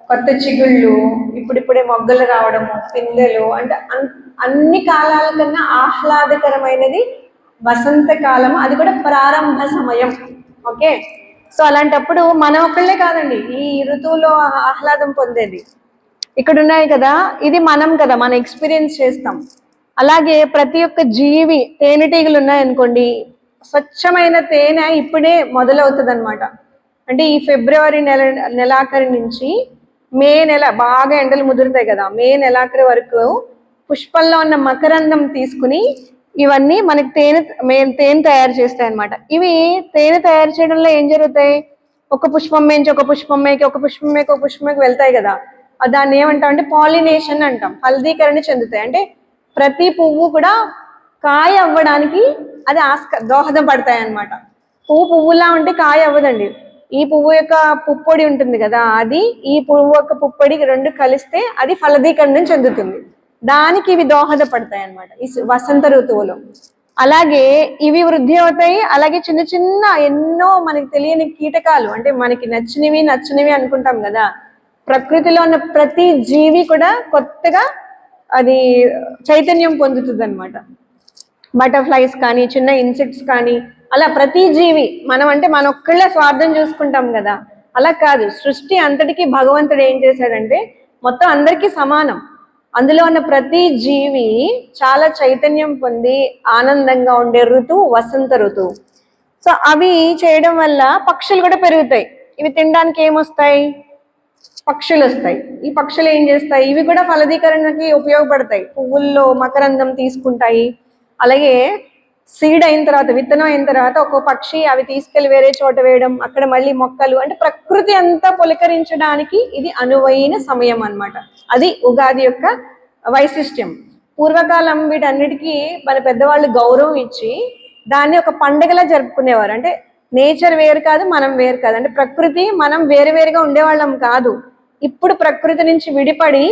కొత్త చిగుళ్ళు, ఇప్పుడిప్పుడే మొగ్గలు రావడము, పిందెలు, అంటే అన్ని కాలాల కన్నా ఆహ్లాదకరమైనది వసంతకాలము, అది కూడా ప్రారంభ సమయం. ఓకే, సో అలాంటప్పుడు మనం ఒక్కళ్ళే కాదండి ఈ ఋతువులో ఆహ్లాదం పొందేది. ఇక్కడ ఉన్నాయి కదా, ఇది మనం కదా, మనం ఎక్స్పీరియన్స్ చేస్తాం. అలాగే ప్రతి ఒక్క జీవి, తేనెటీగలు ఉన్నాయనుకోండి, స్వచ్ఛమైన తేనె ఇప్పుడే మొదలవుతుంది అనమాట. అంటే ఈ ఫిబ్రవరి నెలాఖరి నుంచి మే నెల బాగా ఎండలు ముదురుతాయి కదా, మే నెలాఖరి వరకు పుష్పంలో ఉన్న మకరందం తీసుకుని ఇవన్నీ మనకి తేనె తయారు చేస్తాయి అనమాట. ఇవి తేనె తయారు చేయడంలో ఏం జరుగుతాయి, ఒక పుష్పం మేంచి ఒక పుష్పం మేకి, ఒక పుష్పం మేకి ఒక పుష్పం మేకి వెళ్తాయి కదా, దాన్ని ఏమంటాం అంటే పాలినేషన్ అంటాం, ఫలదీకరణ చెందుతాయి. అంటే ప్రతి పువ్వు కూడా కాయ అవ్వడానికి అది దోహదం పడతాయి అన్నమాట. పువ్వులా ఉంటే కాయ అవ్వదండి. ఈ పువ్వు యొక్క పుప్పొడి ఉంటుంది కదా, అది ఈ పువ్వు యొక్క పుప్పొడి రెండు కలిస్తే అది ఫలదీకరణం చెందుతుంది. దానికి ఇవి దోహదపడతాయి అన్నమాట ఈ వసంత ఋతువులో. అలాగే ఇవి వృద్ధి అవుతాయి. అలాగే చిన్న చిన్న ఎన్నో మనకి తెలియని కీటకాలు, అంటే మనకి నచ్చినవి అనుకుంటాం కదా, ప్రకృతిలో ఉన్న ప్రతి జీవి కూడా కొత్తగా అది చైతన్యం పొందుతుంది అనమాట. బటర్ఫ్లైస్ కానీ, చిన్న ఇన్సెక్ట్స్ కానీ, అలా ప్రతి జీవి, మనం అంటే మన ఒక్కళ్ళే స్వార్థం చూసుకుంటాం కదా, అలా కాదు. సృష్టి అంతటికీ భగవంతుడు ఏం చేశాడంటే మొత్తం అందరికీ సమానం. అందులో ఉన్న ప్రతి జీవి చాలా చైతన్యం పొంది ఆనందంగా ఉండే ఋతువు వసంత ఋతువు. సో అవి చేయడం వల్ల పక్షులు కూడా పెరుగుతాయి. ఇవి తినడానికి ఏమొస్తాయి, పక్షులు వస్తాయి. ఈ పక్షులు ఏం చేస్తాయి, ఇవి కూడా ఫలదీకరణకి ఉపయోగపడతాయి. పువ్వుల్లో మకరందం తీసుకుంటాయి. అలాగే సీడ్ అయిన తర్వాత, విత్తనం అయిన తర్వాత ఒక్కో పక్షి అవి తీసుకెళ్లి వేరే చోట వేయడం, అక్కడ మళ్ళీ మొక్కలు, అంటే ప్రకృతి అంతా పులకరించడానికి ఇది అనువైన సమయం అన్నమాట. అది ఉగాది యొక్క వైశిష్ట్యం. పూర్వకాలం వీటన్నిటికీ మన పెద్దవాళ్ళు గౌరవం ఇచ్చి దాన్ని ఒక పండుగలా జరుపుకునేవారు. అంటే నేచర్ వేరు కాదు, మనం వేరు కాదు, అంటే ప్రకృతి మనం వేరువేరుగా ఉండేవాళ్ళం కాదు. ఇప్పుడు ప్రకృతి నుంచి విడిపడి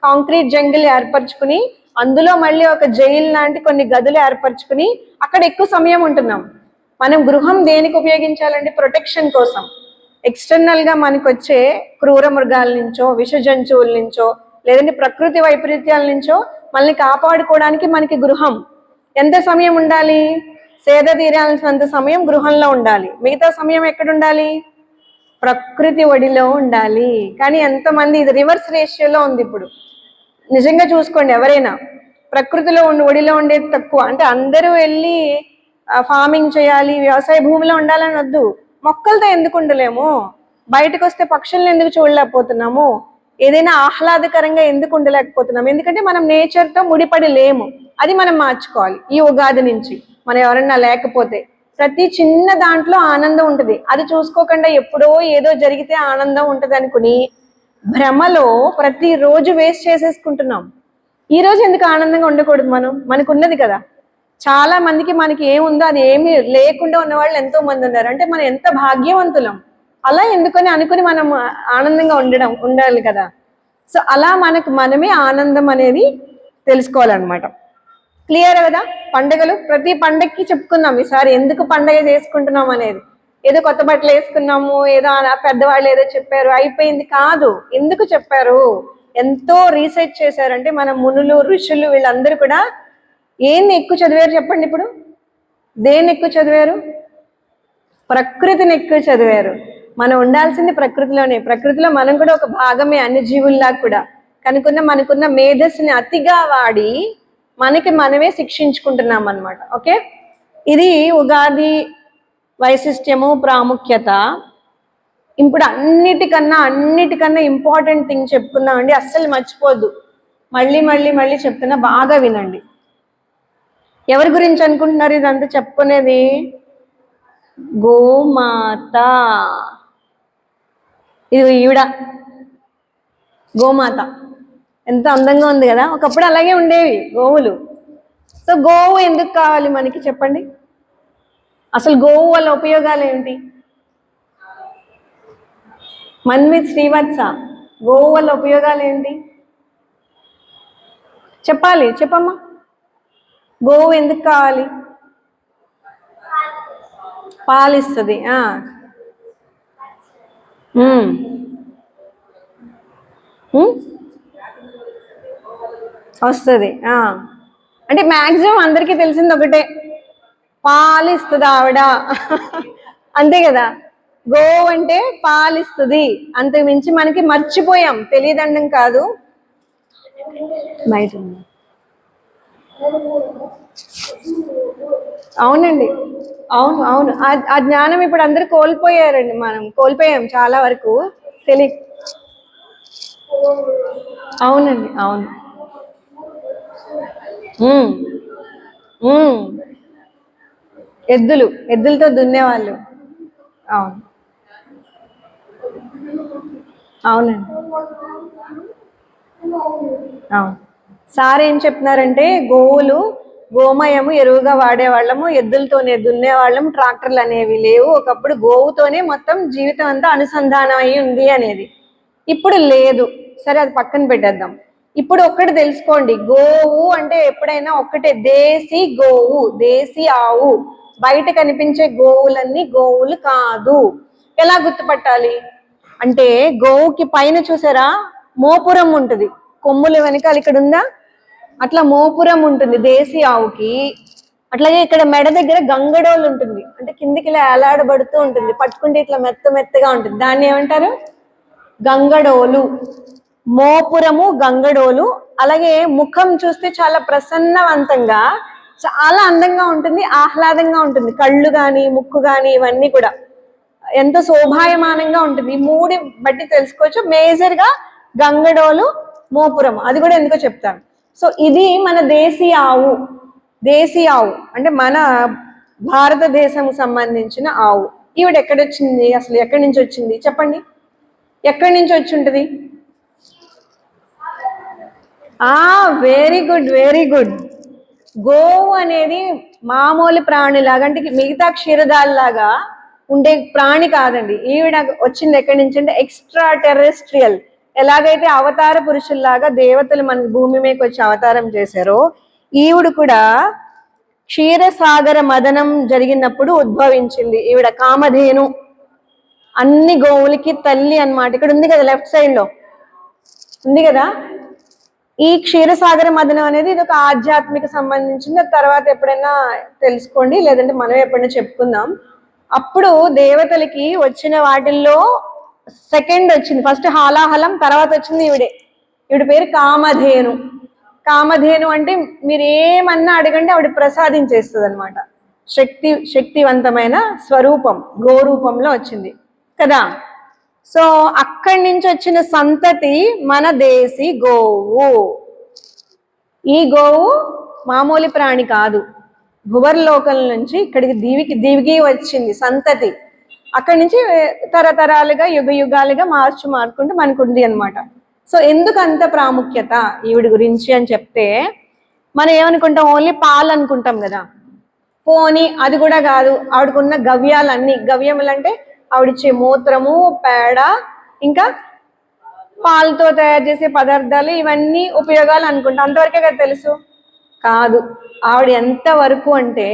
కాంక్రీట్ జంగిల్ ఏర్పరచుకుని, అందులో మళ్ళీ ఒక జైలు లాంటి కొన్ని గదులు ఏర్పరచుకుని అక్కడ ఎక్కువ సమయం ఉంటున్నాం. మనం గృహం దేనికి ఉపయోగించాలంటే ప్రొటెక్షన్ కోసం. ఎక్స్టర్నల్ గా మనకు వచ్చే క్రూర మృగాల నుంచో, విష జంతువుల నుంచో, లేదంటే ప్రకృతి వైపరీత్యాల నుంచో మనల్ని కాపాడుకోవడానికి మనకి గృహం. ఎంత సమయం ఉండాలి, సేద తీరాల్సినంత సమయం గృహంలో ఉండాలి. మిగతా సమయం ఎక్కడ ఉండాలి, ప్రకృతి ఒడిలో ఉండాలి. కానీ ఎంతమంది, ఇది రివర్స్ రేషియోలో ఉంది ఇప్పుడు. నిజంగా చూసుకోండి, ఎవరైనా ప్రకృతిలో ఒడిలో ఉండేది తక్కువ. అంటే అందరూ వెళ్ళి ఫార్మింగ్ చేయాలి, వ్యవసాయ భూమిలో ఉండాలని వద్దు. మొక్కలతో ఎందుకు ఉండలేము, బయటకు వస్తే పక్షులను ఎందుకు చూడలేకపోతున్నాము, ఏదైనా ఆహ్లాదకరంగా ఎందుకు ఉండలేకపోతున్నాము, ఎందుకంటే మనం నేచర్తో ముడిపడి లేము. అది మనం మార్చుకోవాలి ఈ ఉగాది నుంచి. మనం ఎవరన్నా లేకపోతే ప్రతి చిన్న దాంట్లో ఆనందం ఉంటుంది. అది చూసుకోకుండా ఎప్పుడో ఏదో జరిగితే ఆనందం ఉంటుంది అనుకుని భ్రమలో ప్రతిరోజు వేస్ట్ చేసేసుకుంటున్నాం. ఈ రోజు ఎందుకు ఆనందంగా ఉండకూడదు, మనకు ఉన్నది కదా. చాలా మందికి మనకి ఏముందో అది ఏమీ లేకుండా ఉన్న వాళ్ళు ఎంతో మంది ఉన్నారు. అంటే మనం ఎంత భాగ్యవంతులం. అలా ఎందుకని అనుకుని మనం ఆనందంగా ఉండాలి కదా. సో అలా మనమే ఆనందం అనేది తెలుసుకోవాలన్నమాట. క్లియర్ కదా. పండుగలు ప్రతి పండగకి చెప్పుకుందాం ఈసారి ఎందుకు పండగ చేసుకుంటున్నాం అనేది. ఏదో కొత్త బట్టలు వేసుకున్నాము, ఏదో పెద్దవాళ్ళు ఏదో చెప్పారు అయిపోయింది కాదు. ఎందుకు చెప్పారు, ఎంతో రీసెర్చ్ చేశారంటే మన మునులు, ఋషులు, వీళ్ళందరూ కూడా ఏంది ఎక్కువ చదివారు చెప్పండి. ఇప్పుడు దేన్ని ఎక్కువ చదివారు, ప్రకృతిని ఎక్కువ చదివారు. మనం ఉండాల్సింది ప్రకృతిలోనే. ప్రకృతిలో మనం కూడా ఒక భాగమే, అన్ని జీవుల్లా కూడా. మనకున్న మేధస్సుని అతిగా వాడి మనమే శిక్షించుకుంటున్నాం అన్నమాట. ఓకే, ఇది ఉగాది వైశిష్ట్యము, ప్రాముఖ్యత. ఇప్పుడు అన్నిటికన్నా ఇంపార్టెంట్ థింగ్ చెప్పుకుందామండి, అస్సలు మర్చిపోద్దు. మళ్ళీ చెప్తున్నా, బాగా వినండి. ఎవరి గురించి అనుకుంటున్నారు ఇదంతా చెప్పుకునేది? గోమాత. ఇది ఈవిడ గోమాత. ఎంత అందంగా ఉంది కదా. ఒకప్పుడు అలాగే ఉండేవి గోవులు. సో గోవు ఎందుకు కావాలి మనకి చెప్పండి. అసలు గోవు వల్ల ఉపయోగాలు ఏంటి? మన్విత్ శ్రీవత్స, గోవు వల్ల ఉపయోగాలు ఏంటి చెప్పాలి, చెప్పమ్మా. గోవు ఎందుకు కావాలి? పాలిస్తుంది. వస్తుంది. అంటే మ్యాక్సిమం అందరికీ తెలిసింది ఒకటే, పాలిస్తుంది ఆవిడ. అంతే కదా, గోవు అంటే పాలిస్తుంది, అంతకు మించి మనకి మర్చిపోయాం, తెలియదండం కాదు. బయట అవునండి, అవును అవును, ఆ జ్ఞానం ఇప్పుడు అందరు కోల్పోయారండి, మనం కోల్పోయాం చాలా వరకు తెలియ. అవునండి, అవును. ఎద్దులతో దున్నేవాళ్ళు. అవును అవునండి, అవును. సార్ ఏం చెప్తున్నారంటే, గోమయము ఎరువుగా వాడేవాళ్ళము, ఎద్దులతోనే దున్నేవాళ్ళం, ట్రాక్టర్లు అనేవి లేవు, ఒకప్పుడు గోవుతోనే మొత్తం జీవితం అంతా అనుసంధానం అయి ఉంది అనేది. ఇప్పుడు లేదు, సరే అది పక్కన పెట్టేద్దాం. ఇప్పుడు ఒక్కటి తెలుసుకోండి, గోవు అంటే ఎప్పుడైనా ఒక్కటే, దేశీ గోవు, దేశీ ఆవు. బయట కనిపించే గోవులన్నీ గోవులు కాదు. ఎలా గుర్తుపట్టాలి అంటే, గోవుకి పైన చూసారా మోపురం ఉంటుంది, కొమ్ముల వెనకాల ఇక్కడ ఉందా, అట్లా మోపురం ఉంటుంది దేశీ ఆవుకి. అట్లాగే ఇక్కడ మెడ దగ్గర గంగడోలు ఉంటుంది, అంటే కిందికి ఇలా ఏలాడబడుతూ ఉంటుంది, పట్టుకుంటే ఇట్లా మెత్త మెత్తగా ఉంటుంది, దాన్ని ఏమంటారు, గంగడోలు. మోపురము, గంగడోలు. అలాగే ముఖం చూస్తే చాలా ప్రసన్నవంతంగా, చాలా అందంగా ఉంటుంది, ఆహ్లాదంగా ఉంటుంది, కళ్ళు కానీ ముక్కు కానీ ఇవన్నీ కూడా ఎంతో శోభాయమానంగా ఉంటుంది. ఈ మూడు బట్టి తెలుసుకోవచ్చు, మేజర్ గా గంగడోలు, మోపురం, అది కూడా ఎందుకో చెప్తాను. సో ఇది మన దేశీ ఆవు అంటే మన భారతదేశం సంబంధించిన ఆవు. ఈవిడ ఎక్కడొచ్చింది, అసలు ఎక్కడి నుంచి వచ్చింది చెప్పండి, ఎక్కడి నుంచి వచ్చి ఉంటుంది? Very good, very good. గోవు అనేది మామూలు ప్రాణిలాగా, అంటే మిగతా క్షీరదాల్లాగా ఉండే ప్రాణి కాదండి. ఈవిడ వచ్చింది ఎక్కడి నుంచి అంటే ఎక్స్ట్రా టెరెస్ట్రియల్. ఎలాగైతే అవతార పురుషుల్లాగా దేవతలు మన భూమి మీదకి వచ్చి అవతారం చేశారో, ఈవిడ కూడా క్షీరసాగర మదనం జరిగినప్పుడు ఉద్భవించింది. ఈవిడ కామధేను, అన్ని గోవులకి తల్లి అన్నమాట. ఇక్కడ ఉంది కదా, లెఫ్ట్ సైడ్ లో ఉంది కదా. ఈ క్షీరసాగర మదనం అనేది ఇది ఒక ఆధ్యాత్మిక సంబంధించింది, తర్వాత ఎప్పుడైనా తెలుసుకోండి, లేదంటే మనం ఎప్పుడైనా చెప్పుకుందాం. అప్పుడు దేవతలకి వచ్చిన వాటిల్లో సెకండ్ వచ్చింది, ఫస్ట్ హాలాహలం, తర్వాత వచ్చింది ఈవిడ పేరు కామధేను. కామధేను అంటే మీరు ఏమన్నా అడగండి ఆవిడ ప్రసాదించేస్తుంది అనమాట. శక్తివంతమైన స్వరూపం, గోరూపంలో వచ్చింది కదా. సో అక్కడి నుంచి వచ్చిన సంతతి మన దేశీ గోవు. ఈ గోవు మామూలు ప్రాణి కాదు, భువర్లోకం నుంచి ఇక్కడికి దివికి వచ్చింది సంతతి. అక్కడి నుంచి తరతరాలుగా యుగాలుగా మార్చుకుంటూ మనకుంది అనమాట. సో ఎందుకు అంత ప్రాముఖ్యత ఈవిడ గురించి అని చెప్తే, మనం ఏమనుకుంటాం, ఓన్లీ పాలు అనుకుంటాం కదా. పోనీ అది కూడా కాదు, ఆవిడకున్న గవ్యాలన్నీ, గవ్యములు అంటే ఆవిడిచ్చే మూత్రము, పేడ, ఇంకా పాలతో తయారు చేసే పదార్థాలు, ఇవన్నీ ఉపయోగాలు అనుకుంటాం, అంతవరకే కదా తెలుసు. కాదు, ఆవిడ ఎంత వరకు అంటే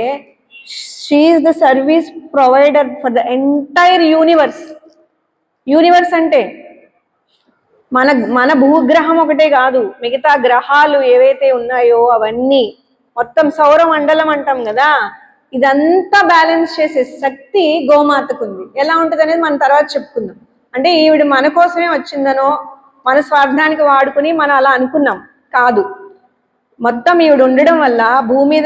she's the service provider for the entire universe అంటే మన భూగ్రహం ఒకటే కాదు, మిగతా గ్రహాలు ఏవైతే ఉన్నాయో అవన్నీ, మొత్తం సౌరమండలం అంటాం కదా, ఇదంతా బ్యాలెన్స్ చేసే శక్తి గోమాతకుంది. ఎలా ఉంటుంది అనేది మనం తర్వాత చెప్పుకుందాం. అంటే ఈవిడ మన కోసమే వచ్చిందనో, మన స్వార్థానికి వాడుకుని మనం అలా అనుకున్నాం, కాదు. మొత్తం ఈవిడ ఉండడం వల్ల, భూమి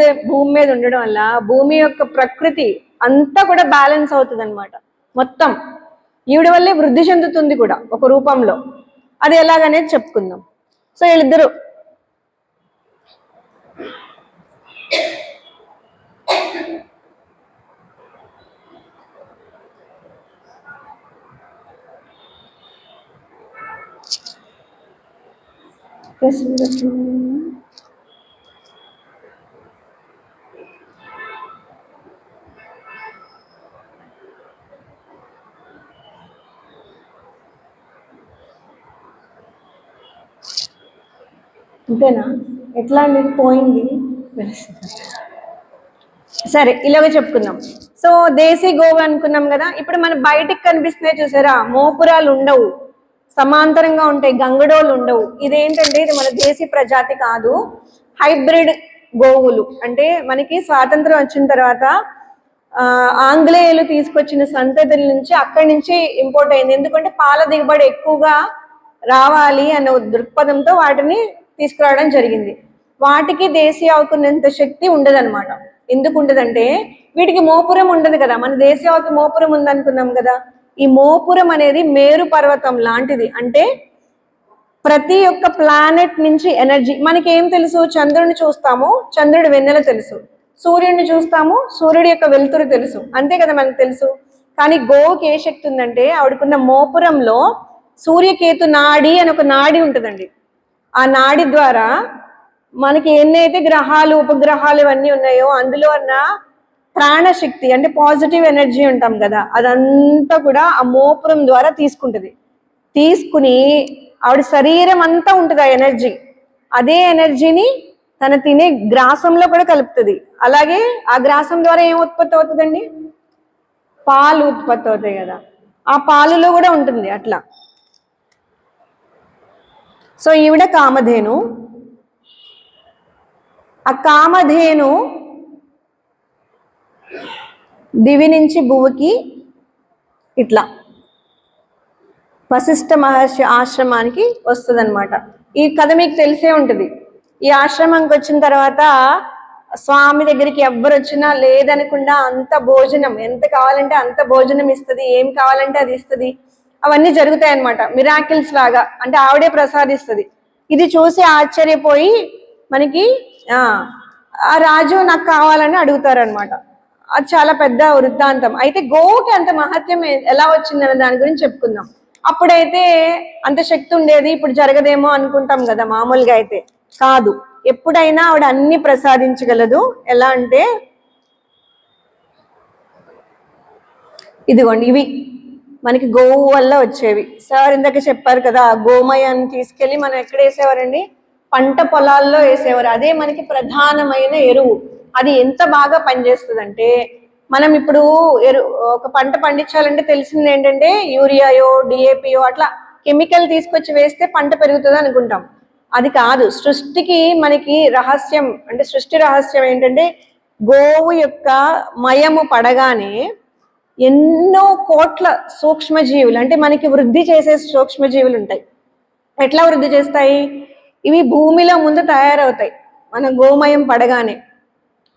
మీద ఉండడం వల్ల భూమి యొక్క ప్రకృతి అంతా కూడా బ్యాలెన్స్ అవుతుంది అనమాట. మొత్తం ఈవిడ వల్లే వృద్ధి చెందుతుంది కూడా ఒక రూపంలో. అది ఎలాగనేది చెప్పుకుందాం. సో వీళ్ళిద్దరు అంతేనా, ఎట్లా అండి పోయింది. సరే ఇలాగ చెప్పుకుందాం. సో దేశీ గోవు అనుకున్నాం కదా. ఇప్పుడు మన బయటికి కనిపిస్తున్నాయి చూసారా, మోపురాలు ఉండవు, సమాంతరంగా ఉంటాయి, గంగడోలు ఉండవు. ఇదేంటంటే ఇది మన దేశీ ప్రజాతి కాదు, హైబ్రిడ్ గోవులు. అంటే మనకి స్వాతంత్రం వచ్చిన తర్వాత ఆంగ్లేయులు తీసుకొచ్చిన సంతతుల నుంచి అక్కడి నుంచి ఇంపోర్ట్ అయింది. ఎందుకంటే పాల దిగుబడి ఎక్కువగా రావాలి అనే దృక్పథంతో వాటిని తీసుకురావడం జరిగింది. వాటికి దేశీయ ఆవుకున్నంత శక్తి ఉండదన్నమాట. ఎందుకు ఉండదంటే వీటికి మోపురం ఉండదు కదా. మన దేశీయ ఆవుకి మోపురం ఉందనుకున్నాం కదా. ఈ మోపురం అనేది మేరు పర్వతం లాంటిది. అంటే ప్రతి ఒక్క ప్లానెట్ నుంచి ఎనర్జీ మనకి ఏం తెలుసు, చంద్రుడిని చూస్తాము, చంద్రుడి వెన్నెల తెలుసు, సూర్యుడిని చూస్తాము, సూర్యుడి యొక్క వెలుతురు తెలుసు, అంతే కదా మనకు తెలుసు. కానీ గోవుకి ఏ శక్తి ఉందంటే ఆవిడకున్న మోపురంలో సూర్యకేతు నాడి అని ఒక నాడి ఉంటుందండి. ఆ నాడి ద్వారా మనకి ఎన్నైతే గ్రహాలు ఉపగ్రహాలు ఇవన్నీ ఉన్నాయో అందులో ఉన్న ప్రాణశక్తి అంటే పాజిటివ్ ఎనర్జీ ఉంటాం కదా, అదంతా కూడా ఆ మోపురం ద్వారా తీసుకుంటుంది. తీసుకుని ఆవిడ శరీరం అంతా ఉంటుంది ఆ ఎనర్జీ. అదే ఎనర్జీని తన తినే గ్రాసంలో కూడా కలుపుతుంది. అలాగే ఆ గ్రాసం ద్వారా ఏం ఉత్పత్తి అవుతుందండి, పాలు ఉత్పత్తి అవుతాయి కదా, ఆ పాలులో కూడా ఉంటుంది అట్లా. సో ఈవిడ కామధేను. ఆ కామధేను దివి నుంచి భూమికి ఇట్లా వశిష్ఠ మహర్షి ఆశ్రమానికి వస్తుంది అనమాట. ఈ కథ మీకు తెలిసే ఉంటుంది. ఈ ఆశ్రమానికి వచ్చిన తర్వాత స్వామి దగ్గరికి ఎవ్వరు వచ్చినా లేదనకుండా అంత భోజనం, ఎంత కావాలంటే అంత భోజనం ఇస్తుంది, ఏం కావాలంటే అది ఇస్తుంది. అవన్నీ జరుగుతాయి అనమాట, మిరాకిల్స్ లాగా. అంటే ఆవిడే ప్రసాదిస్తుంది. ఇది చూసి ఆశ్చర్యపోయి మనకి ఆ రాజు నాకు కావాలని అడుగుతారనమాట. అది చాలా పెద్ద వృత్తాంతం. అయితే గోవుకి అంత మహత్యం ఎలా వచ్చిందనే దాని గురించి చెప్పుకుందాం. అప్పుడైతే అంత శక్తి ఉండేది, ఇప్పుడు జరగదేమో అనుకుంటాం కదా మామూలుగా. అయితే కాదు, ఎప్పుడైనా ఆవిడ అన్ని ప్రసాదించగలదు. ఎలా అంటే ఇదిగోండి, ఇవి మనకి గోవు వల్ల వచ్చేవి. సార్ ఇందాక చెప్పారు కదా, గోమయాన్ని తీసుకెళ్ళి మనం ఎక్కడ వేసేవారండి, పంట పొలాల్లో వేసేవారు. అదే మనకి ప్రధానమైన ఎరువు. అది ఎంత బాగా పనిచేస్తుందంటే మనం ఇప్పుడు ఒక పంట పండించాలంటే తెలిసింది ఏంటంటే యూరియాయో డిఏపియో అట్లా కెమికల్ తీసుకొచ్చి వేస్తే పంట పెరుగుతుంది అనుకుంటాం. అది కాదు. సృష్టికి మనకి రహస్యం అంటే సృష్టి రహస్యం ఏంటంటే గోవు యొక్క మయము పడగానే ఎన్నో కోట్ల సూక్ష్మజీవులు అంటే మనకి వృద్ధి చేసే సూక్ష్మజీవులు ఉంటాయి. ఎట్లా వృద్ధి చేస్తాయి? ఇవి భూమిలో ముందు తయారవుతాయి. మన గోమయం పడగానే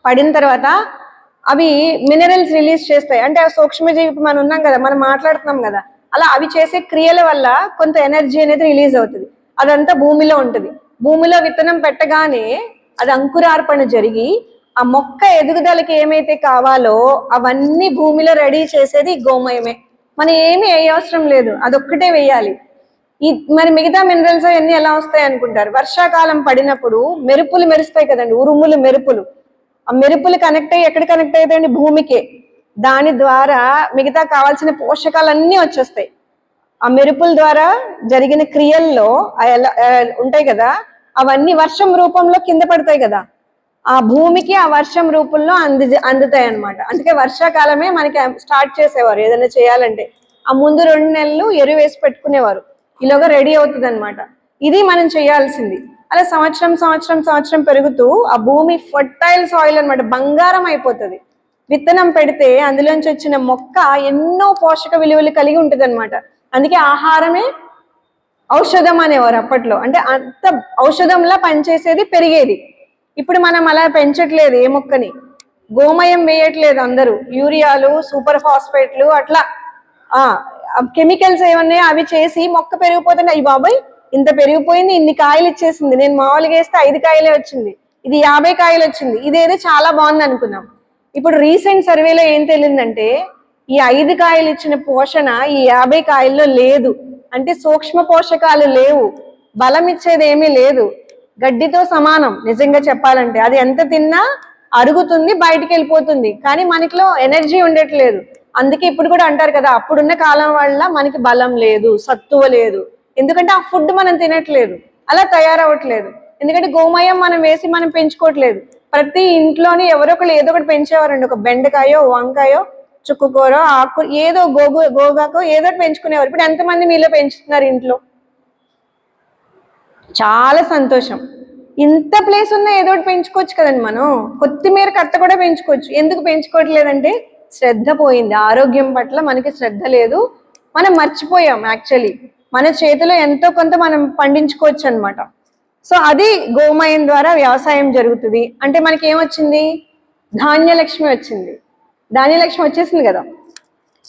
పడిన తర్వాత అవి మినరల్స్ రిలీజ్ చేస్తాయి. అంటే ఆ సూక్ష్మజీవి మనం ఉన్నాం కదా, మనం మాట్లాడుతున్నాం కదా, అలా అవి చేసే క్రియల వల్ల కొంత ఎనర్జీ అనేది రిలీజ్ అవుతుంది. అదంతా భూమిలో ఉంటుంది. భూమిలో విత్తనం పెట్టగానే అది అంకురార్పణ జరిగి ఆ మొక్క ఎదుగుదలకి ఏమైతే కావాలో అవన్నీ భూమిలో రెడీ చేసేది గోమయమే. మనం ఏమీ వేయవసరం లేదు, అదొక్కటే వేయాలి. మరి మిగతా మినరల్స్ అవన్నీ ఎలా వస్తాయి అనుకుంటారు? వర్షాకాలం పడినప్పుడు మెరుపులు మెరుస్తాయి కదండి, ఉరుములు మెరుపులు. ఆ మెరుపులు కనెక్ట్ అయ్యి ఎక్కడ కనెక్ట్ అవుతాయండి? భూమికే. దాని ద్వారా మిగతా కావాల్సిన పోషకాలన్నీ వచ్చేస్తాయి. ఆ మెరుపుల ద్వారా జరిగిన క్రియల్లో ఉంటాయి కదా, అవన్నీ వర్షం రూపంలో కింద పడతాయి కదా, ఆ భూమికి ఆ వర్షం రూపంలో అందుతాయి అనమాట. అందుకే వర్షాకాలమే మనకి స్టార్ట్ చేసేవారు ఏదైనా చేయాలంటే. ఆ ముందు 2 నెలలు ఎరువు వేసి పెట్టుకునేవారు, ఇలాగా రెడీ అవుతుంది అనమాట. ఇది మనం చేయాల్సింది. అలా సంవత్సరం సంవత్సరం సంవత్సరం పెరుగుతూ ఆ భూమి ఫర్టైల్ సాయిల్ అనమాట, బంగారం అయిపోతుంది. విత్తనం పెడితే అందులోంచి వచ్చిన మొక్క ఎన్నో పోషక విలువలు కలిగి ఉంటుంది అనమాట. అందుకే ఆహారమే ఔషధం అనేవారు అప్పట్లో. అంటే అంత ఔషధంలా పనిచేసేది, పెరిగేది. ఇప్పుడు మనం అలా పెంచట్లేదు ఏ మొక్కని, గోమయం వేయట్లేదు అందరూ, యూరియాలు సూపర్ ఫాస్ఫేట్లు అట్లా కెమికల్స్ ఏమన్నాయో అవి చేసి మొక్క పెరిగిపోతుంది. అయ్యి బాబాయ్ ఇంత పెరిగిపోయింది, ఇన్ని కాయలు ఇచ్చేసింది, నేను మామూలుగా వేస్తే 5 కాయలే వచ్చింది, ఇది 50 కాయలు వచ్చింది, ఇదేదో చాలా బాగుంది అనుకున్నాం. ఇప్పుడు రీసెంట్ సర్వేలో ఏం తెలియదంటే ఈ 5 కాయలు ఇచ్చిన పోషణ ఈ 50 కాయల్లో లేదు. అంటే సూక్ష్మ పోషకాలు లేవు, బలం ఇచ్చేది ఏమీ లేదు, గడ్డితో సమానం నిజంగా చెప్పాలంటే. అది ఎంత తిన్నా అరుగుతుంది, బయటికి వెళ్ళిపోతుంది, కానీ మనకిలో ఎనర్జీ ఉండట్లేదు. అందుకే ఇప్పుడు కూడా అంటారు కదా, అప్పుడున్న కాలం వల్ల మనకి బలం లేదు, సత్తువ లేదు. ఎందుకంటే ఆ ఫుడ్ మనం తినట్లేదు, అలా తయారవ్వట్లేదు. ఎందుకంటే గోమయం మనం వేసి మనం పెంచుకోవట్లేదు. ప్రతి ఇంట్లోని ఎవరో ఒకళ్ళు ఏదో ఒకటి పెంచేవారండి, ఒక బెండకాయో వంకాయో చుక్కుకూర ఆకు ఏదో గోగాకో ఏదో పెంచుకునేవారు. ఇప్పుడు ఎంతమంది మీలో పెంచుతున్నారు ఇంట్లో? చాలా సంతోషం. ఇంత ప్లేస్ ఉన్నా ఏదో ఒకటి పెంచుకోవచ్చు కదండి. మనం కొత్తిమీర కట్ట కూడా పెంచుకోవచ్చు. ఎందుకు పెంచుకోవట్లేదంటే శ్రద్ధ పోయింది. ఆరోగ్యం పట్ల మనకి శ్రద్ధ లేదు, మనం మర్చిపోయాం. యాక్చువల్లీ మన చేతిలో ఎంతో కొంత మనం పండించుకోవచ్చు అనమాట. సో అది గోమయం ద్వారా వ్యవసాయం జరుగుతుంది. అంటే మనకి ఏమొచ్చింది? ధాన్యలక్ష్మి వచ్చింది. ధాన్యలక్ష్మి వచ్చేసింది కదా.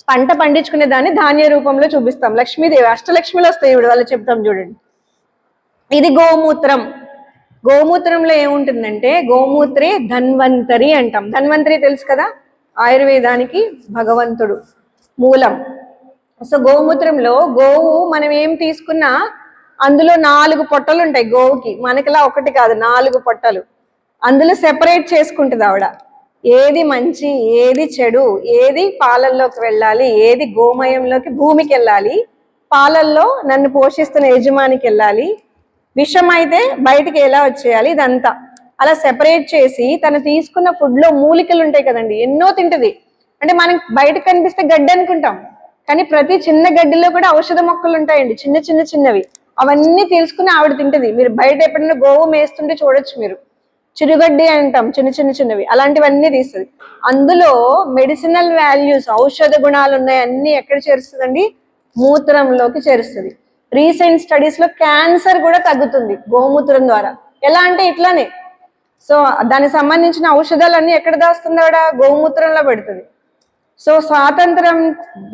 పంట పండించుకునే దాన్ని ధాన్య రూపంలో చూపిస్తాం. లక్ష్మీదేవి, అష్టలక్ష్మిలు వస్తాయి ఇప్పుడు వాళ్ళు చెప్తాం చూడండి. ఇది గోమూత్రం. గోమూత్రంలో ఏముంటుందంటే గోమూత్రే ధన్వంతరి అంటాం. ధన్వంతరి తెలుసు కదా, ఆయుర్వేదానికి భగవంతుడు మూలం. సో గోమూత్రంలో గోవు మనం ఏం తీసుకున్నా అందులో 4 పొట్టలు ఉంటాయి గోవుకి. మనకిలా ఒకటి కాదు, 4 పొట్టలు. అందులో సెపరేట్ చేసుకుంటుంది ఆవిడ. ఏది మంచి, ఏది చెడు, ఏది పాలల్లోకి వెళ్ళాలి, ఏది గోమయంలోకి భూమికి వెళ్ళాలి, పాలల్లో నన్ను పోషిస్తున్న యజమానికి వెళ్ళాలి, విషం అయితే బయటికి ఎలా వచ్చేయాలి, ఇదంతా అలా సెపరేట్ చేసి తను తీసుకున్న ఫుడ్లో మూలికలు ఉంటాయి కదండి, ఎన్నో తింటది. అంటే మనకి బయటకు కనిపిస్తే గడ్డి అనుకుంటాం, కానీ ప్రతి చిన్న గడ్డిలో కూడా ఔషధ మొక్కలు ఉంటాయండి, చిన్నవి. అవన్నీ తీసుకుని ఆవిడ తింటది. మీరు బయట ఎప్పుడైనా గోవు మేస్తుంటే చూడొచ్చు మీరు, చిరుగడ్డి అంటాం, చిన్నవి, అలాంటివన్నీ తీస్తుంది. అందులో మెడిసినల్ వాల్యూస్, ఔషధ గుణాలు ఉన్నాయి, అన్ని ఎక్కడ చేరుస్తుందండి? మూత్రంలోకి చేరుస్తుంది. రీసెంట్ స్టడీస్ లో క్యాన్సర్ కూడా తగ్గుతుంది గోమూత్రం ద్వారా. ఎలా అంటే ఇట్లానే. సో దానికి సంబంధించిన ఔషధాలన్నీ ఎక్కడ దాస్తుంది ఆవిడ? గోమూత్రంలో పెడుతుంది. సో స్వాతంత్రం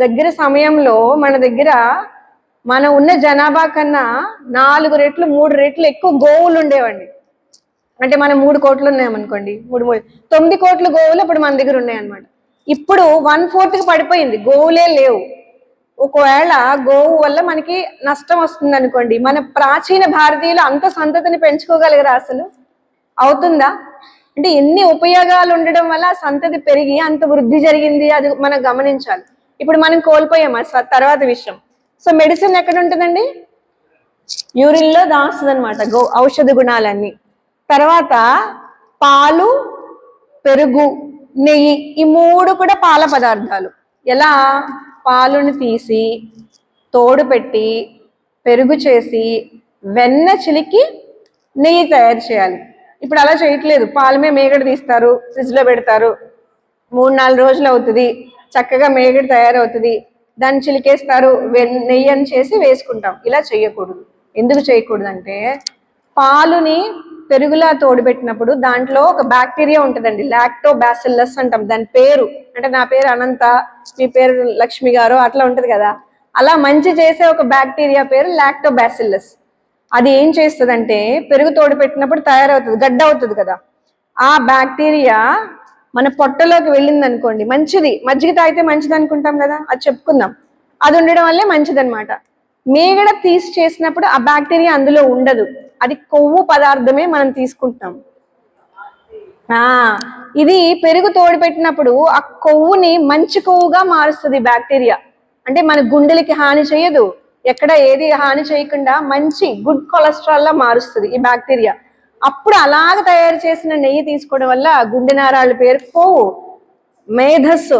దగ్గర సమయంలో మన దగ్గర మన ఉన్న జనాభా కన్నా 4 రెట్లు 3 రెట్లు ఎక్కువ గోవులు ఉండేవండి. అంటే మనం 3 కోట్లు ఉన్నాయనుకోండి, 9 కోట్ల గోవులు ఇప్పుడు మన దగ్గర ఉన్నాయన్నమాట. ఇప్పుడు 1/4కి పడిపోయింది, గోవులే లేవు. ఒకవేళ గోవు వల్ల మనకి నష్టం వస్తుంది అనుకోండి, మన ప్రాచీన భారతీయులు అంత సంతతిని పెంచుకోగలిగారా అసలు? అవుతుందా? అంటే ఎన్ని ఉపయోగాలు ఉండడం వల్ల సంతతి పెరిగి అంత వృద్ధి జరిగింది, అది మనం గమనించాలి. ఇప్పుడు మనం కోల్పోయాం తర్వాత విషయం. సో మెడిసిన్ ఎక్కడ ఉంటుందండి? యూరిన్లో దాస్తుంది అనమాట ఔషధ గుణాలన్నీ. తర్వాత పాలు, పెరుగు, నెయ్యి, ఈ 3 కూడా పాల పదార్థాలు. ఎలా? పాలుని తీసి తోడు పెట్టి పెరుగు చేసి వెన్న చిలికి నెయ్యి తయారు చేయాలి. ఇప్పుడు అలా చేయట్లేదు. పాలమే మేగడ తీస్తారు, ఫ్రిడ్జ్లో పెడతారు, 3-4 రోజులు అవుతుంది, చక్కగా మేగడ తయారవుతుంది, దాన్ని చిలికేస్తారు, నెయ్యి అని చేసి వేసుకుంటాం. ఇలా చేయకూడదు. ఎందుకు చేయకూడదంటే పాలుని పెరుగులా తోడుపెట్టినప్పుడు దాంట్లో ఒక బ్యాక్టీరియా ఉంటుందండి, లాక్టోబాసిల్లస్ అంటాం దాని పేరు. అంటే నా పేరు అనంత, మీ పేరు లక్ష్మి గారు, అట్లా ఉంటది కదా. అలా మంచి చేసే ఒక బ్యాక్టీరియా పేరు లాక్టోబాసిల్లస్. అది ఏం చేస్తుందంటే పెరుగు తోడుపెట్టినప్పుడు తయారవుతుంది, గడ్డ అవుతుంది కదా. ఆ బ్యాక్టీరియా మన పొట్టలోకి వెళ్ళింది అనుకోండి, మంచిది. మజ్జిగ తాగితే మంచిది అనుకుంటాం కదా, అది చెప్పుకుందాం. అది ఉండడం వల్లే మంచిదన్నమాట. మీగడ తీసి చేసినప్పుడు ఆ బ్యాక్టీరియా అందులో ఉండదు, అది కొవ్వు పదార్థమే మనం తీసుకుంటాం. ఇది పెరుగు తోడు పెట్టినప్పుడు ఆ కొవ్వుని మంచి కొవ్వుగా మారుస్తుంది బ్యాక్టీరియా. అంటే మన గుండెలకి హాని చేయదు, ఎక్కడ ఏది హాని చేయకుండా మంచి గుడ్ కొలెస్ట్రాల్ లా మారుస్తుంది ఈ బ్యాక్టీరియా. అప్పుడు అలాగ తయారు చేసిన నెయ్యి తీసుకోవడం వల్ల గుండె నారాలు పేరుకోవు, మేధస్సు,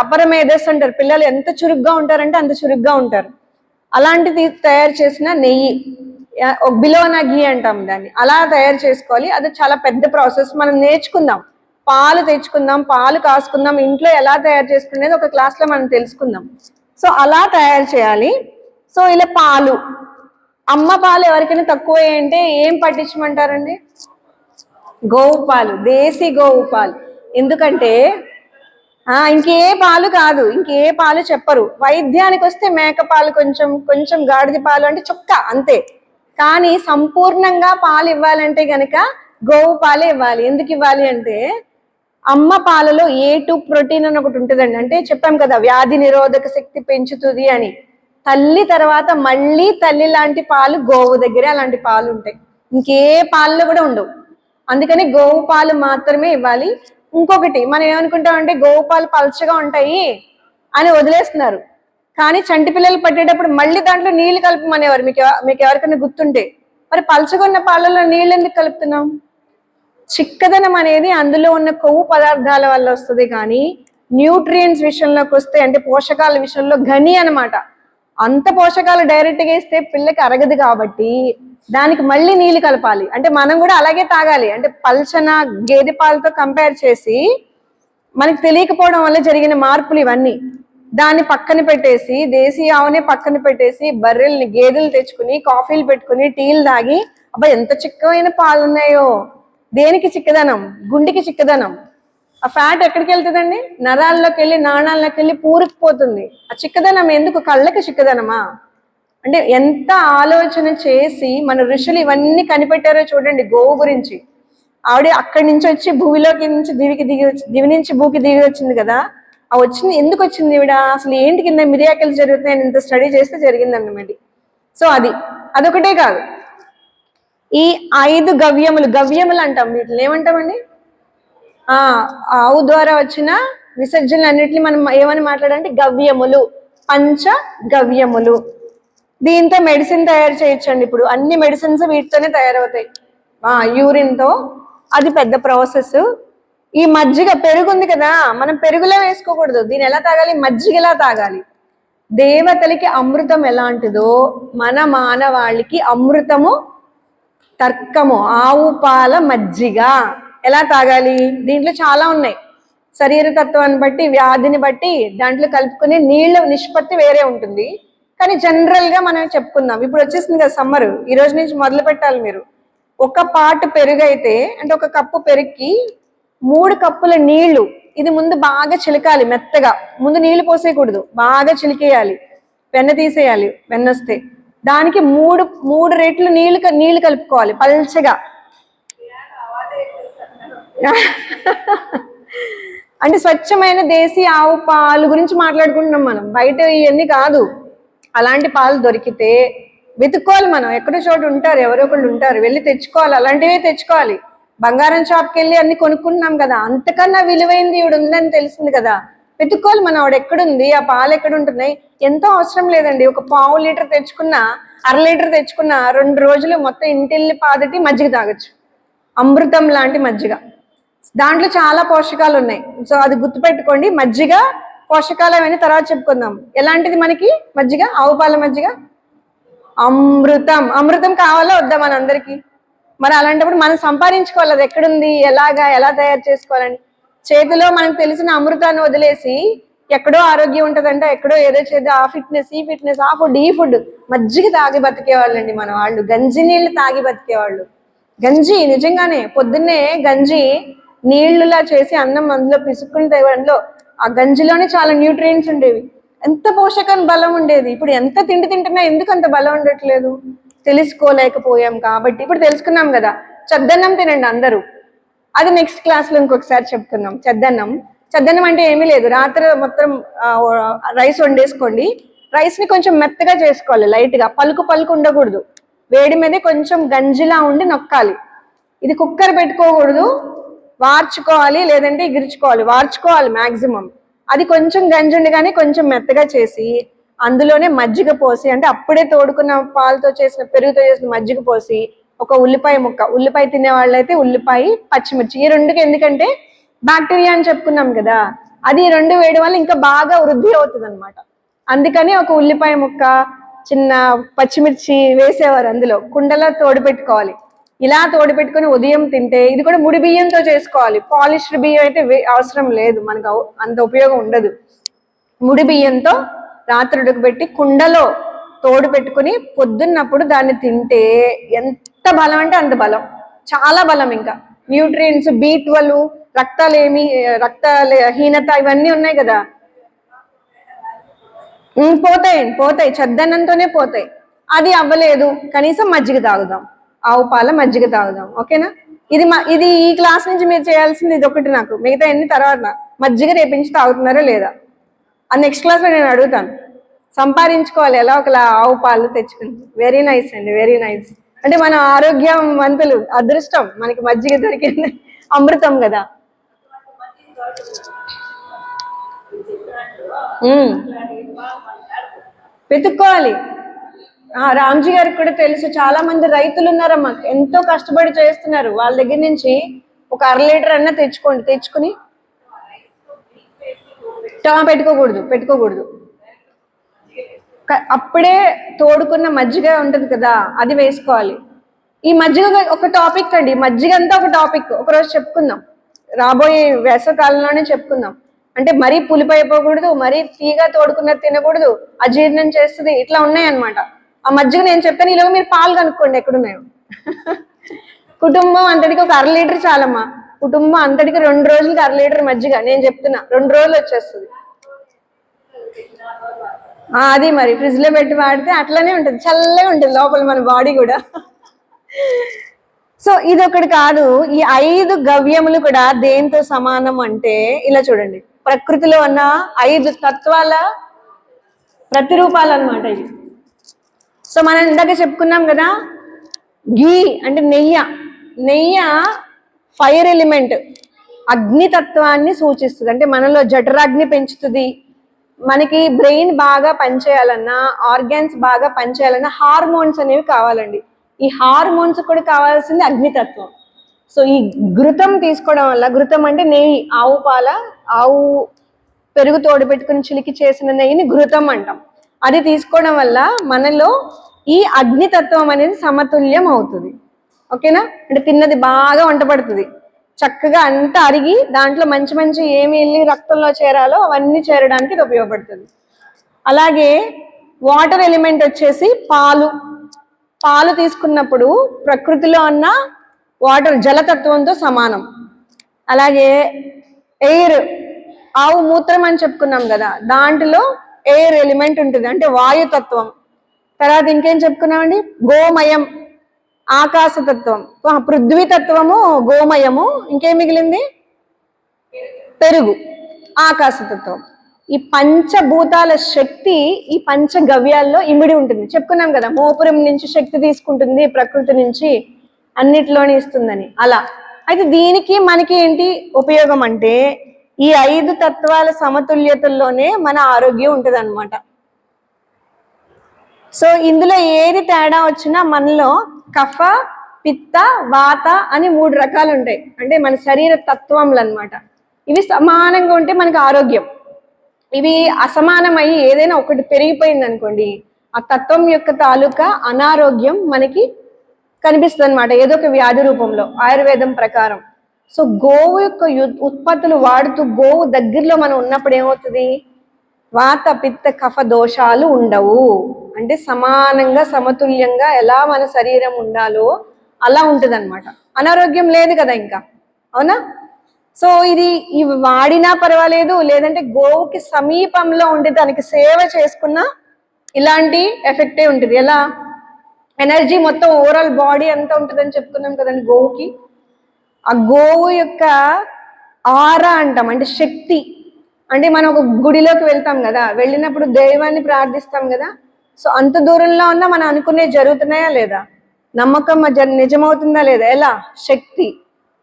అపర మేధస్సు అంటారు. పిల్లలు ఎంత చురుగ్గా ఉంటారంటే అంత చురుగ్గా ఉంటారు. అలాంటిది తయారు చేసిన నెయ్యి, బిలోనా ఘీ అంటాం దాన్ని, అలా తయారు చేసుకోవాలి. అది చాలా పెద్ద ప్రాసెస్, మనం నేర్చుకుందాం. పాలు తెచ్చుకుందాం, పాలు కాసుకుందాం, ఇంట్లో ఎలా తయారు చేసుకునేది ఒక క్లాస్లో మనం తెలుసుకుందాం. సో అలా తయారు చేయాలి. సో ఇలా పాలు, అమ్మ పాలు ఎవరికైనా తక్కువ అంటే ఏం పట్టించమంటారండి? గోవు పాలు, దేశీ గోవు పాలు. ఎందుకంటే ఇంకే పాలు కాదు, ఇంకే పాలు చెప్పరు. వైద్యానికి వస్తే మేక పాలు, కొంచెం గాడిద పాలు అంటే చుక్క అంతే. కానీ సంపూర్ణంగా పాలు ఇవ్వాలంటే గనక గోవు పాలే ఇవ్వాలి. ఎందుకు ఇవ్వాలి అంటే అమ్మ పాలలో A2 ప్రోటీన్ అని ఒకటి ఉంటుందండి. అంటే చెప్పాం కదా, వ్యాధి నిరోధక శక్తి పెంచుతుంది అని. తల్లి తర్వాత మళ్ళీ తల్లి లాంటి పాలు గోవు దగ్గరే అలాంటి పాలు ఉంటాయి, ఇంకే పాలలో కూడా ఉండవు. అందుకని గోవు పాలు మాత్రమే ఇవ్వాలి. ఇంకొకటి మనం ఏమనుకుంటామంటే గోవు పాలు పల్చగా ఉంటాయి అని వదిలేస్తున్నారు, కానీ చంటి పిల్లలు పట్టేటప్పుడు మళ్ళీ దాంట్లో నీళ్లు కలపమనేవారు. మీకు ఎవరికైనా గుర్తుంటే. మరి పల్చగొన్న పాలలో నీళ్ళు ఎందుకు కలుపుతున్నాం? చిక్కదనం అనేది అందులో ఉన్న కొవ్వు పదార్థాల వల్ల వస్తుంది, కానీ న్యూట్రియంట్స్ విషయంలోకి వస్తే అంటే పోషకాల విషయంలో గని అన్నమాట. అంత పోషకాలు డైరెక్ట్గా ఇస్తే పిల్లకి అరగదు కాబట్టి దానికి మళ్ళీ నీళ్లు కలపాలి. అంటే మనం కూడా అలాగే తాగాలి. అంటే పల్చన గేదె పాలతో కంపేర్ చేసి మనకు తెలియకపోవడం వల్ల జరిగిన మార్పులు ఇవన్నీ. దాన్ని పక్కన పెట్టేసి దేశీ ఆవునే పక్కన పెట్టేసి బర్రెల్ని గేదెలు తెచ్చుకుని కాఫీలు పెట్టుకుని టీలు తాగి అబ్బా ఎంత చిక్కమైన పాలు ఉన్నాయో. దేనికి చిక్కదనం? గుండెకి చిక్కదనం. ఆ ఫ్యాట్ ఎక్కడికి వెళ్తుందండి? నరాల్లోకి వెళ్ళి నాణాల్లోకి వెళ్ళి పూరుకుపోతుంది. ఆ చిక్కదనం ఎందుకు? కళ్ళకి చిక్కదనమా? అంటే ఎంత ఆలోచన చేసి మన ఋషులు ఇవన్నీ కనిపెట్టారో చూడండి. గోవు గురించి ఆవిడ అక్కడి నుంచి వచ్చి భూమిలోకి నుంచి దివి నుంచి భూకి దిగి వచ్చింది కదా. ఆ వచ్చింది ఎందుకు వచ్చింది ఈవిడ? అసలు ఏంటి కింద మిరియాకిల్స్ జరుగుతున్నాయని ఇంత స్టడీ చేస్తే జరిగిందన్నమాట. సో అదొకటే కాదు, ఈ 5 గవ్యములు అంటాం. వీటిని ఏమంటామండి? ఆవు ద్వారా వచ్చిన విసర్జనలు అన్నిటిని మనం ఏమని మాట్లాడాలంటే గవ్యములు, పంచ గవ్యములు. దీంతో మెడిసిన్ తయారు చేయొచ్చండి. ఇప్పుడు అన్ని మెడిసిన్స్ వీటితోనే తయారవుతాయి. యూరిన్తో. అది పెద్ద ప్రాసెస్. ఈ మజ్జిగ, పెరుగు ఉంది కదా, మనం పెరుగులో వేసుకోకూడదు. దీన్ని ఎలా తాగాలి? మజ్జిగలా తాగాలి. దేవతలకి అమృతం ఎలాంటిదో మన మానవాళికి అమృతము తర్కము. ఆవు పాల మజ్జిగ ఎలా తాగాలి? దీంట్లో చాలా ఉన్నాయి. శరీర తత్వాన్ని బట్టి, వ్యాధిని బట్టి దాంట్లో కలుపుకునే నీళ్ళ నిష్పత్తి వేరే ఉంటుంది. కానీ జనరల్ గా మనం చెప్పుకుందాం. ఇప్పుడు వచ్చేసింది కదా సమ్మర్, ఈ రోజు నుంచి మొదలు పెట్టాలి మీరు. ఒక పాటు పెరుగు అయితే అంటే ఒక కప్పు పెరుగుకి 3 కప్పుల నీళ్లు. ఇది ముందు బాగా చిలకాలి మెత్తగా. ముందు నీళ్లు పోసేయకూడదు, బాగా చిలికేయాలి. వెన్న తీసేయాలి, వెన్న వస్తే దానికి 3 రెట్లు నీళ్లు కలుపుకోవాలి పల్చగా. అంటే స్వచ్ఛమైన దేశీ ఆవు పాలు గురించి మాట్లాడుకుంటున్నాం మనం. బయట ఇవన్నీ కాదు. అలాంటి పాలు దొరికితే వెతుక్కోవాలి మనం. ఎక్కడో చోటు ఉంటారు, ఎవరో ఒకళ్ళు ఉంటారు, వెళ్ళి తెచ్చుకోవాలి. అలాంటివే తెచ్చుకోవాలి. బంగారం షాప్కి వెళ్ళి అన్ని కొనుక్కుంటున్నాం కదా, అంతకన్నా విలువైంది ఈవిడ ఉందని తెలిసింది కదా, వెతుక్కోవాలి మనం. ఆవిడ ఎక్కడుంది, ఆ పాలు ఎక్కడ ఉంటున్నాయి. ఎంతో అవసరం లేదండి. ఒక 1/2 లీటర్ తెచ్చుకున్నా, 1/2 లీటర్ తెచ్చుకున్నా 2 రోజులు మొత్తం ఇంటిల్లి పాదటి మజ్జిగ తాగొచ్చు. అమృతం లాంటి మజ్జిగ. దాంట్లో చాలా పోషకాలు ఉన్నాయి. సో అది గుర్తుపెట్టుకోండి. మజ్జిగ పోషకాలు అవన్నీ తర్వాత చెప్పుకుందాం. ఎలాంటిది మనకి మజ్జిగ? ఆవు పాల మజ్జిగ అమృతం. అమృతం కావాలా వద్దా మనందరికి? మరి అలాంటప్పుడు మనం సంపాదించుకోవాలి. అది ఎక్కడుంది, ఎలా తయారు చేసుకోవాలని. చేతిలో మనకు తెలిసిన అమృతాన్ని వదిలేసి ఎక్కడో ఆరోగ్యం ఉంటుందంటే ఎక్కడో ఏదో చేద్దాం, ఆ ఫిట్నెస్, ఈ ఫిట్నెస్, ఆ ఫుడ్, ఈ ఫుడ్. మజ్జిగ తాగి బతికేవాళ్ళండి మన వాళ్ళు. గంజి నీళ్ళు తాగి బతికేవాళ్ళు. గంజి నిజంగానే పొద్దున్నే గంజి నీళ్లులా చేసి అన్నం అందులో పిసుక్కుని తేవడంలో ఆ గంజిలోనే చాలా న్యూట్రియంట్స్ ఉండేవి. ఎంత పోషకం బలం ఉండేది. ఇప్పుడు ఎంత తిండి తింటున్నా ఎందుకు అంత బలం ఉండట్లేదు? తెలుసుకోలేకపోయాం కాబట్టి. ఇప్పుడు తెలుసుకున్నాం కదా. చద్దన్నం తినండి అందరూ. అది నెక్స్ట్ క్లాస్లో ఇంకొకసారి చెప్తున్నాం. చద్దన్నం అంటే ఏమీ లేదు. రాత్రి మొత్తం రైస్ వండేసుకోండి. రైస్ని కొంచెం మెత్తగా చేసుకోవాలి, లైట్గా. పలుకు ఉండకూడదు. వేడి మీద కొంచెం గంజిలా ఉండి నొక్కాలి. ఇది కుక్కర్ పెట్టుకోకూడదు, వార్చుకోవాలి, లేదంటే ఎగిరించుకోవాలి. వార్చుకోవాలి మ్యాక్సిమం. అది కొంచెం గంజుండి కానీ కొంచెం మెత్తగా చేసి అందులోనే మజ్జిగ పోసి, అంటే అప్పుడే తోడుకున్న పాలతో చేసిన, పెరుగుతో చేసిన మజ్జిగ పోసి, ఒక ఉల్లిపాయ ముక్క, ఉల్లిపాయ తినే వాళ్ళైతే ఉల్లిపాయ, పచ్చిమిర్చి, ఈ 2కి ఎందుకంటే బ్యాక్టీరియా అని చెప్పుకున్నాం కదా, అది 2 వేయడం వల్ల ఇంకా బాగా వృద్ధి అవుతుంది అనమాట. అందుకని ఒక ఉల్లిపాయ ముక్క, చిన్న పచ్చిమిర్చి వేసేవారు. అందులో కుండలో తోడు పెట్టుకోవాలి. ఇలా తోడు పెట్టుకుని ఉదయం తింటే, ఇది కూడా ముడి బియ్యంతో చేసుకోవాలి. పాలిష్డ్ బియ్యం అయితే అవసరం లేదు, మనకు అంత ఉపయోగం ఉండదు. ముడి బియ్యంతో రాత్రి ఉడకబెట్టి కుండలో తోడు పెట్టుకుని పొద్దున్నప్పుడు దాన్ని తింటే ఎంత బలం అంటే అంత బలం, చాలా బలం. ఇంకా న్యూట్రియంట్స్, B12, రక్తహీనత ఇవన్నీ ఉన్నాయి కదా, పోతాయి. చద్దన్నంతోనే పోతాయి. అది అవ్వలేదు, కనీసం మజ్జిగ తాగుదాం, ఆవు పాల మజ్జిగ తాగుదాం. ఓకేనా? ఇది ఈ క్లాస్ నుంచి మీరు చేయాల్సింది ఇది ఒకటి. నాకు మిగతా అన్ని తర్వాత. మజ్జిగ రేపించి తాగుతున్నారా లేదా ఆ నెక్స్ట్ క్లాస్లో నేను అడుగుతాను. సంపాదించుకోవాలి ఎలా ఒకలా ఆవు పాలు తెచ్చుకుని. వెరీ నైస్ అండి, వెరీ నైస్. అంటే మన ఆరోగ్యవంతులు, అదృష్టం మనకి మజ్జిగ దొరికింది. అమృతం కదా. వెతుక్కోవాలి. రామ్జీ గారికి కూడా తెలుసు. చాలా మంది రైతులు ఉన్నారమ్మా, ఎంతో కష్టపడి చేస్తున్నారు. వాళ్ళ దగ్గర నుంచి ఒక 1/2 లీటర్ అన్న తెచ్చుకుని పెట్టుకోకూడదు పెట్టుకోకూడదు. అప్పుడే తోడుకున్న మజ్జిగ ఉంటుంది కదా, అది వేసుకోవాలి. ఈ మజ్జిగ ఒక టాపిక్ అండి, మజ్జిగ అంతా ఒక టాపిక్, ఒకరోజు చెప్పుకుందాం, రాబోయే వేసవకాలంలోనే చెప్పుకుందాం. అంటే మరీ పులిపు అయిపోకూడదు, మరీ తీగా తోడుకున్నది తినకూడదు, అజీర్ణం చేస్తుంది, ఇట్లా ఉన్నాయన్నమాట. ఆ మజ్జిగ నేను చెప్తాను, ఈలోగా మీరు పాలు కనుక్కోండి ఎక్కడున్నాయో. కుటుంబం అంతటికి ఒక 1/2 లీటర్ చాలమ్మా. కుటుంబం అంతటికి 2 రోజులకి 1/2 లీటర్ మజ్జిగ, నేను చెప్తున్నా 2 రోజులు వచ్చేస్తుంది. అది మరి ఫ్రిడ్జ్ లో పెట్టి వాడితే అట్లనే ఉంటుంది, చల్లగా ఉంటుంది లోపల మన బాడీ కూడా. సో ఇది ఒకటి కాదు, ఈ 5 గవ్యములు కూడా దేంతో సమానం అంటే ఇలా చూడండి, ప్రకృతిలో ఉన్న 5 తత్వాల ప్రతిరూపాలు అన్నమాట ఇవి. సో మనం ఇందాక చెప్పుకున్నాం కదా, ఘీ అంటే నెయ్యి ఫైర్ ఎలిమెంట్, అగ్నితత్వాన్ని సూచిస్తుంది. అంటే మనలో జఠరాగ్ని పెంచుతుంది. మనకి బ్రెయిన్ బాగా పనిచేయాలన్నా, ఆర్గాన్స్ బాగా పనిచేయాలన్నా హార్మోన్స్ అనేవి కావాలండి. ఈ హార్మోన్స్ కూడా కావాల్సింది అగ్నితత్వం. సో ఈ ఘృతం తీసుకోవడం వల్ల, ఘృతం అంటే నెయ్యి, ఆవు పెరుగు తోడు పెట్టుకుని చిలికి చేసిన నెయ్యిని ఘృతం అంటాం. అది తీసుకోవడం వల్ల మనలో ఈ అగ్నితత్వం అనేది సమతుల్యం అవుతుంది. ఓకేనా? అంటే తిన్నది బాగా వంట పడుతుంది, చక్కగా అంతా అరిగి దాంట్లో మంచి మంచి ఏమి వెళ్ళి రక్తంలో చేరాలో అవన్నీ చేరడానికి ఇది ఉపయోగపడుతుంది. అలాగే వాటర్ ఎలిమెంట్ వచ్చేసి పాలు తీసుకున్నప్పుడు ప్రకృతిలో ఉన్న వాటర్ జలతత్వంతో సమానం. అలాగే ఎయిర్, ఆవు మూత్రం అని చెప్పుకున్నాం కదా, దాంట్లో ఎయిర్ ఎలిమెంట్ ఉంటుంది, అంటే వాయుతత్వం. తర్వాత ఇంకేం చెప్పుకున్నామండి, గోమయం ఆకాశతత్వం, పృథ్వీతత్వము గోమయము, ఇంకేం మిగిలింది పెరుగు ఆకాశతత్వం. ఈ పంచభూతాల శక్తి ఈ పంచగవ్యాల్లో ఇమిడి ఉంటుంది. చెప్పుకున్నాం కదా, మోపురం నుంచి శక్తి తీసుకుంటుంది, ప్రకృతి నుంచి అన్నిట్లోనే ఇస్తుందని. అలా అయితే దీనికి మనకి ఏంటి ఉపయోగం అంటే, ఈ 5 తత్వాల సమతుల్యతల్లోనే మన ఆరోగ్యం ఉంటుంది అన్నమాట. సో ఇందులో ఏది తేడా వచ్చినా మనలో కఫ, పిత్త, వాత అని 3 రకాలు ఉంటాయి. అంటే మన శరీర తత్వములు అన్నమాట. ఇవి సమానంగా ఉంటే మనకు ఆరోగ్యం. ఇవి అసమానమయ్యి ఏదైనా ఒకటి పెరిగిపోయింది అనుకోండి, ఆ తత్వం యొక్క తాలూకా అనారోగ్యం మనకి కనిపిస్తుంది అనమాట, ఏదో ఒక వ్యాధి రూపంలో, ఆయుర్వేదం ప్రకారం. సో గోవు యొక్క ఉత్పత్తులు వాడుతూ గోవు దగ్గరలో మనం ఉన్నప్పుడు ఏమవుతుంది, వాత పిత్త కఫ దోషాలు ఉండవు. అంటే సమానంగా సమతుల్యంగా ఎలా మన శరీరం ఉండాలో అలా ఉంటుంది అనమాట. అనారోగ్యం లేదు కదా ఇంకా, అవునా? సో ఇవి వాడినా పర్వాలేదు, లేదంటే గోవుకి సమీపంలో ఉండి దానికి సేవ చేసుకున్నా ఇలాంటి ఎఫెక్టే ఉంటుంది. ఎలా ఎనర్జీ మొత్తం ఓవరాల్ బాడీ అంతా ఉంటుందని చెప్పుకున్నాం కదండి గోవుకి. ఆ గోవు యొక్క ఆరా అంటాం, అంటే శక్తి. అంటే మనం ఒక గుడిలోకి వెళ్తాం కదా, వెళ్ళినప్పుడు దైవాన్ని ప్రార్థిస్తాం కదా, సో అంత దూరంలో ఉన్నా మనం అనుకునే జరుగుతున్నాయా లేదా, నమ్మకం నిజమవుతుందా లేదా, ఎలా శక్తి,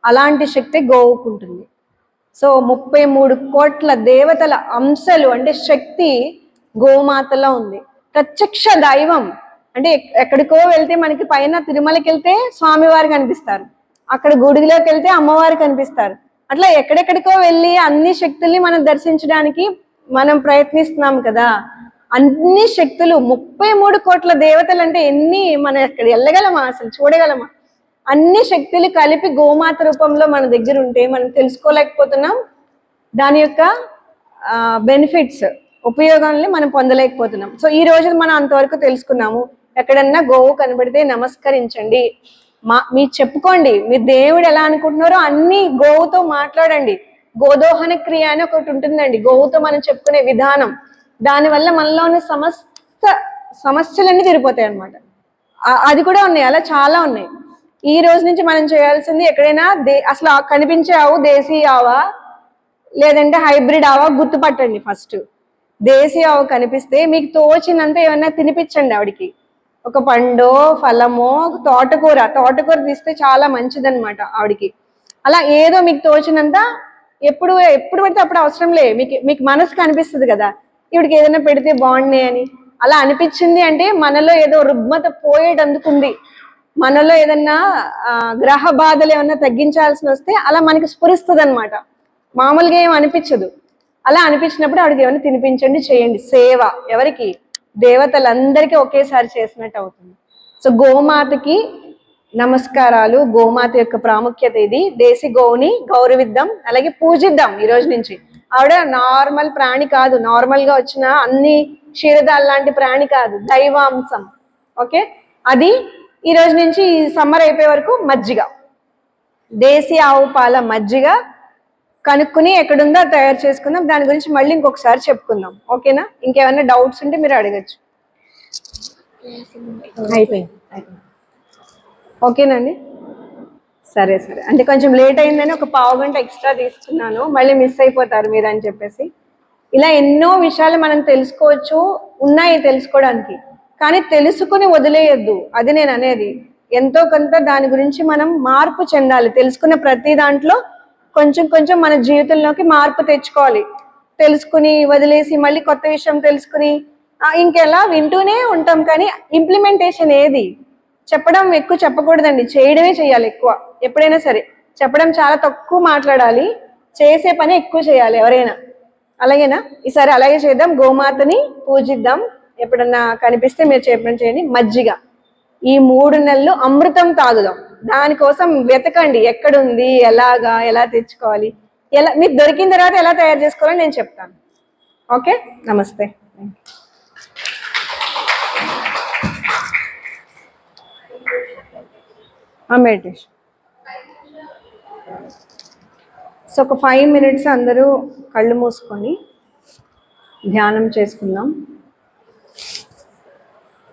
అలాంటి శక్తి గోవుకు ఉంటుంది. సో 33 కోట్ల దేవతల అంశలు, అంటే శక్తి గోమాతలో ఉంది. ప్రత్యక్ష దైవం అంటే ఎక్కడికో వెళ్తే మనకి పైన తిరుమలకి వెళ్తే స్వామివారు కనిపిస్తారు, అక్కడ గుడిలోకి వెళ్తే అమ్మవారు కనిపిస్తారు. అట్లా ఎక్కడెక్కడికో వెళ్ళి అన్ని శక్తుల్ని మనం దర్శించడానికి మనం ప్రయత్నిస్తున్నాం కదా. అన్ని శక్తులు 33 కోట్ల దేవతలు అంటే ఎన్ని, మనం ఎక్కడ వెళ్ళగలమా, అసలు చూడగలమా? అన్ని శక్తులు కలిపి గోమాత రూపంలో మన దగ్గర ఉంటే మనం తెలుసుకోలేకపోతున్నాం, దాని యొక్క బెనిఫిట్స్, ఉపయోగాలని మనం పొందలేకపోతున్నాం. సో ఈ రోజు మనం అంతవరకు తెలుసుకున్నాము. ఎక్కడన్నా గోవు కనబడితే నమస్కరించండి, మీరు చెప్పుకోండి, మీరు దేవుడు ఎలా అనుకుంటున్నారో అన్ని గోవుతో మాట్లాడండి. గోదోహన క్రియ అని ఒకటి ఉంటుందండి, గోవుతో మనం చెప్పుకునే విధానం. దానివల్ల మనలో ఉన్న సమస్యలన్నీ తీరిపోతాయి అన్నమాట. అది కూడా ఉన్నాయి, అలా చాలా ఉన్నాయి. ఈ రోజు నుంచి మనం చేయాల్సింది, ఎక్కడైనా అసలు కనిపించే ఆవు దేశీ ఆవా లేదంటే హైబ్రిడ్ ఆవా గుర్తుపట్టండి. ఫస్ట్ దేశీ ఆవు కనిపిస్తే మీకు తోచినంత ఏమన్నా తినిపించండి ఆవిడికి, ఒక పండో ఫలమో, తోటకూర తీస్తే చాలా మంచిదన్నమాట ఆవిడికి. అలా ఏదో మీకు తోచినంత, ఎప్పుడు పడితే అప్పుడు అవసరం లే, మీకు మనసు కనిపిస్తుంది కదా ఈవిడికి ఏదైనా పెడితే బాగుండే అని. అలా అనిపించింది అంటే మనలో ఏదో రుగ్మత పోయేటందుకుంది, మనలో ఏదన్నా గ్రహ బాధలు ఏమన్నా తగ్గించాల్సి వస్తే అలా మనకి స్ఫురిస్తుంది అనమాట. మామూలుగా ఏం అనిపించదు. అలా అనిపించినప్పుడు ఆవిడకి ఏమైనా తినిపించండి, చేయండి. సేవ ఎవరికి? దేవతలందరికీ ఒకేసారి చేసినట్టు అవుతుంది. సో గోమాతకి నమస్కారాలు. గోమాత యొక్క ప్రాముఖ్యత ఇది. దేశీ గోవుని గౌరవిద్దాం, అలాగే పూజిద్దాం ఈ రోజు నుంచి. ఆవిడ నార్మల్ ప్రాణి కాదు, నార్మల్ గా వచ్చిన అన్ని క్షీరదాలు లాంటి ప్రాణి కాదు, దైవాంశం. ఓకే, అది ఈ రోజు నుంచి ఈ సమ్మర్ అయిపోయే వరకు మజ్జిగ, దేశీ ఆవు పాల మజ్జిగ కనుక్కుని ఎక్కడుందో తయారు చేసుకుందాం. దాని గురించి మళ్ళీ ఇంకొకసారి చెప్పుకుందాం. ఓకేనా? ఇంకేమైనా డౌట్స్ ఉంటే మీరు అడగచ్చు. అయిపోయింది. ఓకేనండి, సరే సరే. అంటే కొంచెం లేట్ అయిందని ఒక పావు గంట ఎక్స్ట్రా తీసుకున్నాను, మళ్ళీ మిస్ అయిపోతారు మీరు అని చెప్పేసి. ఇలా ఎన్నో విషయాలు మనం తెలుసుకోవచ్చు, ఉన్నాయి తెలుసుకోవడానికి, కానీ తెలుసుకుని వదిలేయొద్దు. అది నేను అనేది. ఎంతో కొంత దాని గురించి మనం మార్పు చెందాలి. తెలుసుకున్న ప్రతి దాంట్లో కొంచెం కొంచెం మన జీవితంలోకి మార్పు తెచ్చుకోవాలి. తెలుసుకుని వదిలేసి మళ్ళీ కొత్త విషయం తెలుసుకుని ఇంకెలా వింటూనే ఉంటాం, కానీ ఇంప్లిమెంటేషన్ ఏది? చెప్పడం ఎక్కువ చెప్పకూడదండి, చేయడమే చేయాలి ఎక్కువ. ఎప్పుడైనా సరే చెప్పడం చాలా తక్కువ మాట్లాడాలి, చేసే పని ఎక్కువ చేయాలి ఎవరైనా. అలాగేనా? ఈసారి అలాగే చేద్దాం. గోమాతని పూజిద్దాం. ఎప్పుడన్నా కనిపిస్తే మీరు చెప్పడం చేయండి. మజ్జిగ ఈ 3 నెలలు అమృతం తాగుదాం. దానికోసం వెతకండి, ఎక్కడుంది, ఎలాగా, ఎలా తెచ్చుకోవాలి, ఎలా మీకు దొరికిన తర్వాత ఎలా తయారు చేసుకోవాలో నేను చెప్తాను. ఓకే, నమస్తే. మెడిటేషన్. సో ఒక 5 minutes అందరూ కళ్ళు మూసుకొని ధ్యానం చేసుకుందాం.